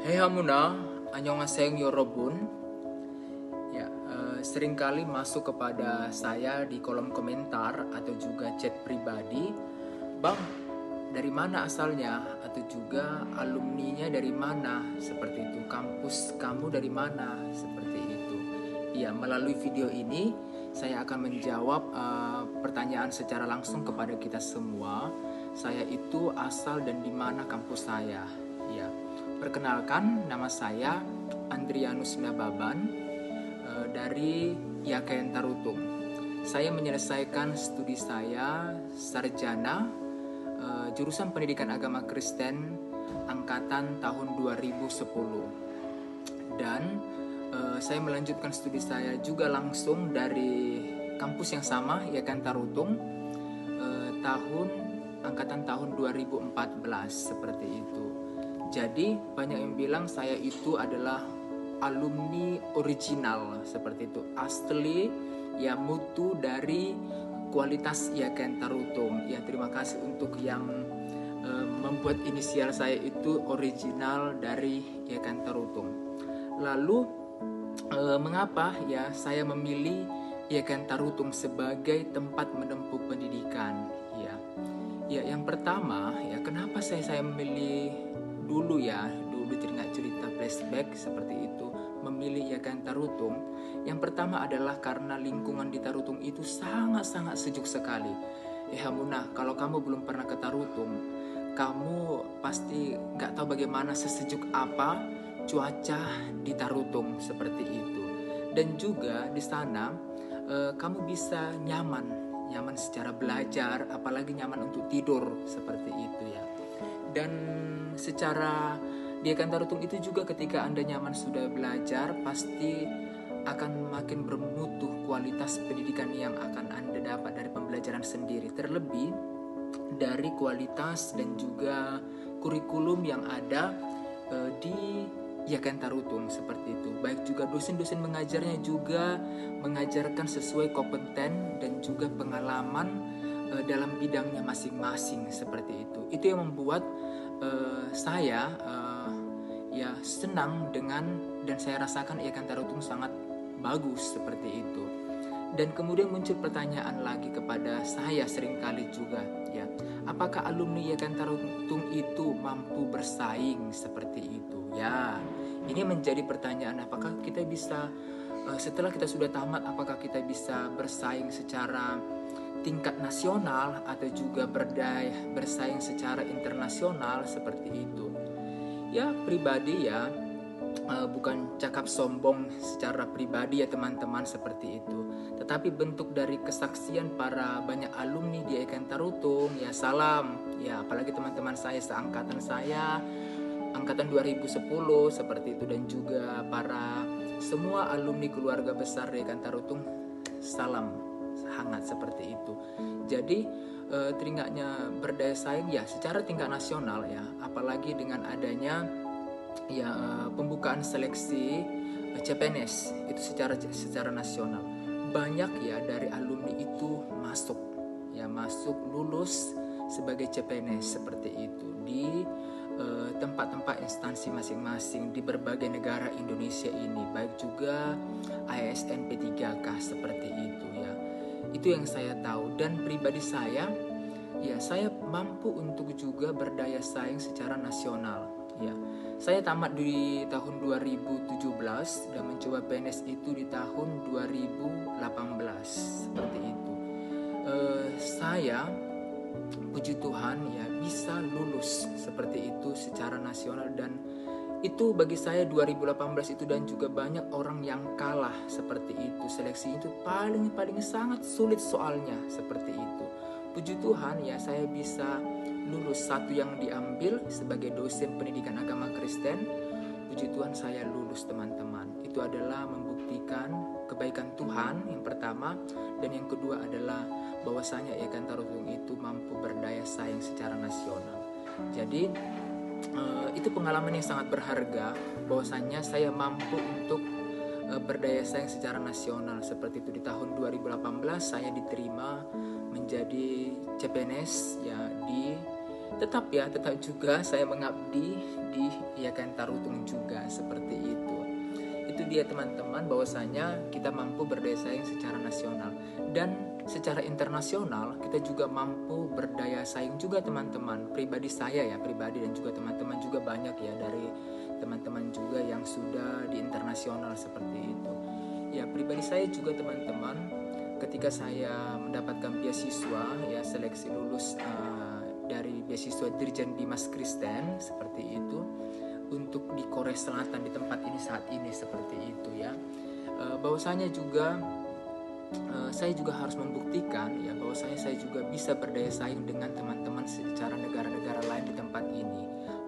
Hei Hamuna, annyeonghaseyo yorobun. Ya, seringkali masuk kepada saya di kolom komentar atau juga chat pribadi, Bang, dari mana asalnya? Atau juga alumninya dari mana? Seperti itu, kampus kamu dari mana? Seperti itu. Ya, melalui video ini saya akan menjawab pertanyaan secara langsung kepada kita semua. Saya itu asal dan di mana kampus saya. Ya, perkenalkan, nama saya Andrianus Nababan dari YKN Tarutung. Saya menyelesaikan studi saya sarjana jurusan Pendidikan Agama Kristen angkatan tahun 2010. Dan saya melanjutkan studi saya juga langsung dari kampus yang sama, YKN Tarutung, angkatan tahun 2014 seperti itu. Jadi banyak yang bilang saya itu adalah alumni original seperti itu, asli ya, mutu dari kualitas YKN Tarutung. Ya, terima kasih untuk yang membuat inisial saya itu original dari YKN Tarutung. Lalu mengapa ya saya memilih YKN Tarutung sebagai tempat menempuh pendidikan? Ya, yang pertama ya, kenapa saya memilih dulu teringat cerita flashback seperti itu, memilih YKN Tarutung. Yang pertama adalah karena lingkungan di Tarutung itu sangat-sangat sejuk sekali. Hamuna, kalau kamu belum pernah ke Tarutung, kamu pasti gak tahu bagaimana sesejuk apa cuaca di Tarutung seperti itu. Dan juga di sana kamu bisa nyaman secara belajar, apalagi nyaman untuk tidur seperti itu ya. Dan secara di YKN Tarutung itu juga, ketika Anda nyaman sudah belajar, pasti akan makin bermutu kualitas pendidikan yang akan Anda dapat dari pembelajaran sendiri, terlebih dari kualitas dan juga kurikulum yang ada di YKN Tarutung seperti itu. Baik juga dosen-dosen mengajarnya juga mengajarkan sesuai kompeten dan juga pengalaman dalam bidangnya masing-masing seperti itu. Itu yang membuat saya ya senang dengan, dan saya rasakan YKN Tarutung sangat bagus seperti itu. Dan kemudian muncul pertanyaan lagi kepada saya seringkali juga ya, apakah alumni YKN Tarutung itu mampu bersaing seperti itu ya. Ini menjadi pertanyaan, apakah kita bisa setelah kita sudah tamat, apakah kita bisa bersaing secara tingkat nasional atau juga bersaing secara internasional seperti itu. Ya, pribadi ya, bukan cakap sombong secara pribadi ya teman-teman seperti itu, tetapi bentuk dari kesaksian para banyak alumni di YKN Tarutung ya, salam ya, apalagi teman-teman saya seangkatan saya, angkatan 2010 seperti itu, dan juga para semua alumni keluarga besar YKN Tarutung, salam hangat seperti itu. Jadi teringatnya berdaya saing ya secara tingkat nasional ya, apalagi dengan adanya ya pembukaan seleksi CPNS itu secara nasional. Banyak ya dari alumni itu masuk lulus sebagai CPNS seperti itu di tempat-tempat instansi masing-masing di berbagai negara Indonesia ini, baik juga ASN P3K seperti itu ya. Itu yang saya tahu, dan pribadi saya ya, saya mampu untuk juga berdaya saing secara nasional ya. Saya tamat di tahun 2017 dan mencoba PNS itu di tahun 2018 seperti itu. Saya puji Tuhan ya bisa lulus seperti itu secara nasional, dan itu bagi saya 2018 itu, dan juga banyak orang yang kalah seperti itu. Seleksi itu paling sangat sulit soalnya seperti itu. Puji Tuhan ya, saya bisa lulus. Satu yang diambil sebagai dosen pendidikan agama Kristen, puji Tuhan saya lulus teman-teman. Itu adalah membuktikan kebaikan Tuhan yang pertama, dan yang kedua adalah bahwasanya YKN Tarutung itu mampu berdaya saing secara nasional. Jadi itu pengalaman yang sangat berharga, bahwasanya saya mampu untuk berdaya saing secara nasional seperti itu. Di tahun 2018 saya diterima menjadi CPNS ya, tetap juga saya mengabdi di YKN Tarutung juga ya teman-teman, bahwasanya kita mampu berdaya saing secara nasional, dan secara internasional kita juga mampu berdaya saing juga teman-teman. Pribadi saya ya, pribadi, dan juga teman-teman juga banyak ya, dari teman-teman juga yang sudah di internasional seperti itu. Ya, pribadi saya juga teman-teman, ketika saya mendapatkan beasiswa ya, seleksi lulus dari beasiswa Dirjen Dimas Kristen seperti itu, untuk di Korea Selatan, di tempat ini saat ini seperti itu ya. Bahwasanya juga saya juga harus membuktikan ya, bahwasanya saya juga bisa berdaya saing dengan teman-teman secara negara-negara lain di tempat ini,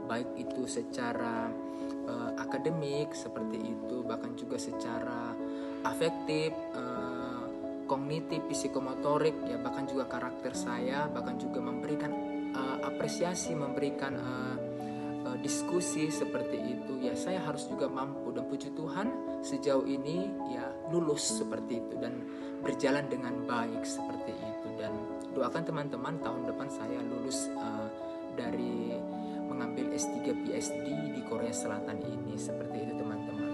baik itu secara akademik seperti itu, bahkan juga secara afektif, kognitif, psikomotorik ya, bahkan juga karakter saya, bahkan juga memberikan apresiasi, memberikan diskusi seperti itu ya. Saya harus juga mampu, dan puji Tuhan sejauh ini ya lulus seperti itu dan berjalan dengan baik seperti itu. Dan doakan teman-teman tahun depan saya lulus dari mengambil S3 PhD di Korea Selatan ini seperti itu teman-teman.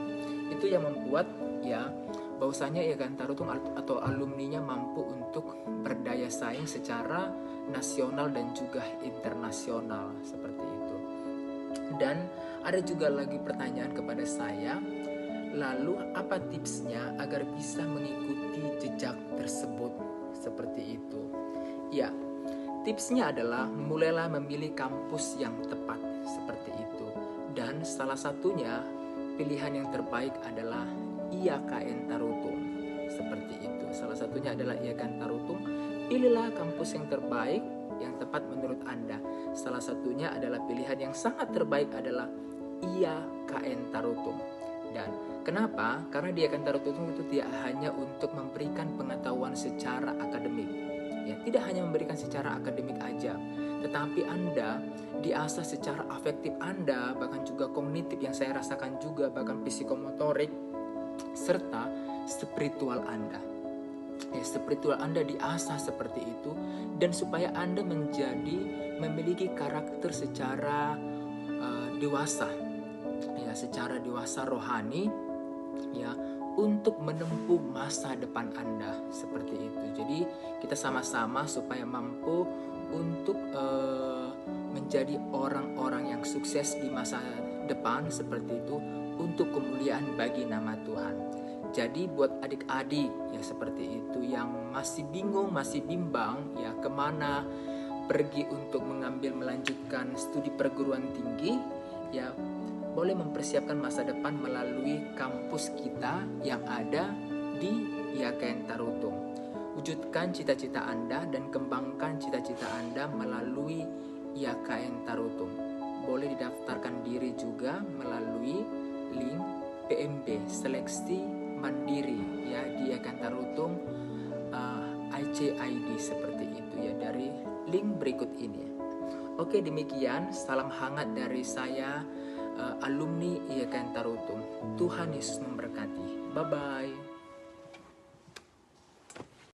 Itu yang membuat ya bahwasanya Yayasan Tarutung atau alumninya mampu untuk berdaya saing secara nasional dan juga internasional seperti itu. Dan ada juga lagi pertanyaan kepada saya, lalu apa tipsnya agar bisa mengikuti jejak tersebut seperti itu? Ya, tipsnya adalah mulailah memilih kampus yang tepat seperti itu. Dan salah satunya pilihan yang terbaik adalah IAKN Tarutung seperti itu. Salah satunya adalah IAKN Tarutung. Pilihlah kampus yang terbaik, yang tepat menurut Anda. Salah satunya adalah pilihan yang sangat terbaik adalah IAKN Tarutung. Dan kenapa? Karena di IAKN Tarutung itu tidak hanya untuk memberikan pengetahuan secara akademik, ya, tidak hanya memberikan secara akademik aja, tetapi Anda diasah secara afektif Anda, bahkan juga kognitif yang saya rasakan juga, bahkan psikomotorik, serta spiritual Anda. Ya, spiritual Anda diasah seperti itu, dan supaya Anda memiliki karakter secara dewasa, ya, secara dewasa rohani, ya, untuk menempuh masa depan Anda seperti itu. Jadi kita sama-sama supaya mampu untuk menjadi orang-orang yang sukses di masa depan seperti itu, untuk kemuliaan bagi nama Tuhan. Jadi buat adik-adik ya seperti itu yang masih bingung, masih bimbang ya kemana pergi untuk melanjutkan studi perguruan tinggi, ya boleh mempersiapkan masa depan melalui kampus kita yang ada di IAKN Tarutung. Wujudkan cita-cita Anda dan kembangkan cita-cita Anda melalui IAKN Tarutung. Boleh didaftarkan diri juga melalui link PMB seleksi mandiri ya di IAKN Tarutung ICID seperti itu ya, dari link berikut ini. Oke, demikian salam hangat dari saya, alumni IAKN Tarutung. Tuhan Yesus memberkati. Bye bye.